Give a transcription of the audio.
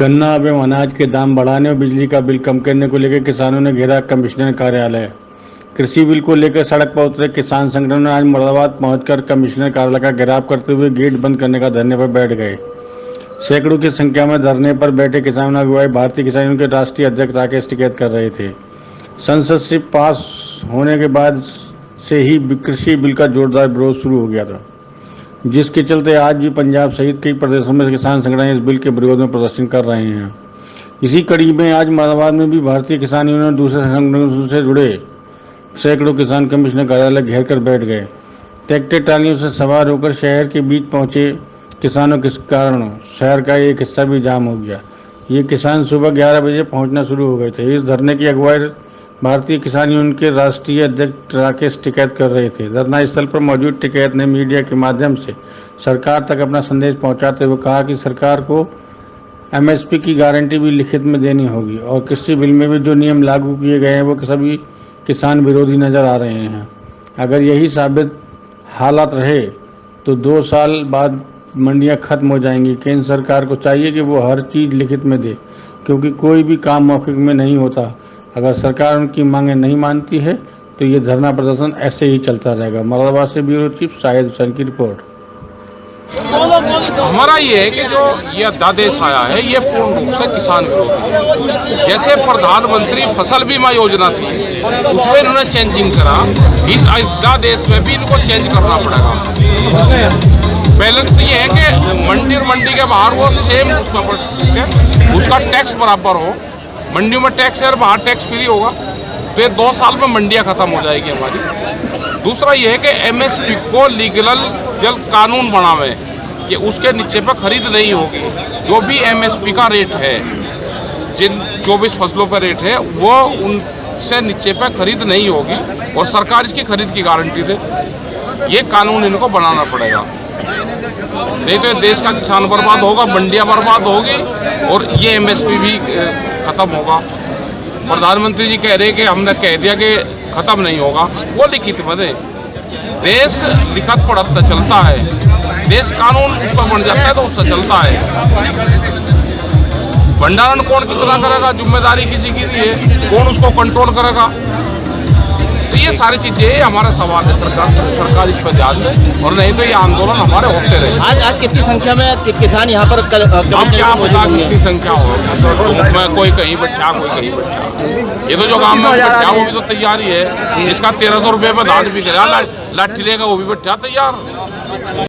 गन्ना एवं अनाज के दाम बढ़ाने और बिजली का बिल कम करने को लेकर किसानों ने घेरा कमिश्नर कार्यालय। कृषि बिल को लेकर सड़क पर उतरे किसान संगठन ने आज मुरादाबाद पहुंचकर कमिश्नर कार्यालय का घेराव करते हुए गेट बंद करने का धरने पर बैठ गए। सैकड़ों की संख्या में धरने पर बैठे किसानों की अगुवाई भारतीय किसान यूनियन के राष्ट्रीय अध्यक्ष राकेश टिकैत कर रहे थे। संसद से पास होने के बाद से ही कृषि बिल का जोरदार विरोध शुरू हो गया था, जिसके चलते आज भी पंजाब सहित कई प्रदेशों में किसान संगठन इस बिल के विरोध में प्रदर्शन कर रहे हैं। इसी कड़ी में आज मुरादाबाद में भी भारतीय किसान यूनियन और दूसरे संगठनों से जुड़े सैकड़ों किसान कमिश्नर कार्यालय घेर कर बैठ गए। ट्रैक्टर ट्रालियों से सवार होकर शहर के बीच पहुंचे किसानों के कारण शहर का एक हिस्सा भी जाम हो गया। ये किसान सुबह 11 बजे पहुंचना शुरू हो गए थे। इस धरने की अगुवाई भारतीय किसान यूनियन के राष्ट्रीय अध्यक्ष राकेश टिकैत कर रहे थे। धरना स्थल पर मौजूद टिकैत ने मीडिया के माध्यम से सरकार तक अपना संदेश पहुंचाते हुए कहा कि सरकार को एमएसपी की गारंटी भी लिखित में देनी होगी और कृषि बिल में भी जो नियम लागू किए गए हैं वो सभी किसान विरोधी नजर आ रहे हैं। अगर यही साबित हालात रहे तो 2 साल बाद मंडियां खत्म हो जाएंगी। केंद्र सरकार को चाहिए कि वो हर चीज़ लिखित में दे, क्योंकि कोई भी काम मौखिक में नहीं होता। अगर सरकार उनकी मांगें नहीं मानती है तो ये धरना प्रदर्शन ऐसे ही चलता रहेगा। मुरादाबाद से ब्यूरो चीफ शाहिद हुसैन की रिपोर्ट। हमारा ये है कि जो ये अध्यादेश आया है ये पूर्ण रूप से किसान विरोधी है। जैसे प्रधानमंत्री फसल बीमा योजना थी उसमें इन्होंने चेंजिंग करा, इस अध्यादेश में भी इनको चेंज करना पड़ेगा। पहले तो ये है कि मंडी और मंडी के बाहर वो सेम उसका टैक्स बराबर हो। मंडियों में टैक्स है और बाहर टैक्स फ्री होगा, तो 2 साल में मंडियाँ खत्म हो जाएगी हमारी। दूसरा ये है कि एमएसपी को लीगल कानून बनावे कि उसके नीचे पर खरीद नहीं होगी। जो भी एमएसपी का रेट है, जिन 24 फसलों पर रेट है वो उनसे नीचे पर खरीद नहीं होगी और सरकार इसकी खरीद की गारंटी दे। ये कानून इनको बनाना पड़ेगा, नहीं तो देश का किसान बर्बाद होगा, मंडियाँ बर्बाद होगी और ये एमएसपी भी खत्म होगा। प्रधानमंत्री जी कह रहे हैं कि हमने कह दिया कि खत्म नहीं होगा, वो लिखित में दे। देश लिखत पढ़त चलता है, देश कानून उस पर बन जाता है तो उससे चलता है। भंडारण कौन कितना करेगा, जिम्मेदारी किसी की नहीं है, कौन उसको कंट्रोल करेगा। तो ये सारी चीजें हमारा सवाल है सरकार इस पर ध्यान दे, और नहीं तो ये आंदोलन हमारे होते रहे। आज कितनी संख्या में किसान यहाँ पर हम क्या पता कितनी संख्या हो, कोई कहीं बैठा कोई कहीं बैठा। ये तो जो गाँव में बैठा वो भी तो तैयारी है, जिसका 1300 रुपये में धान बिक रहा लाठी लेगा वो भी बैठा तैयार।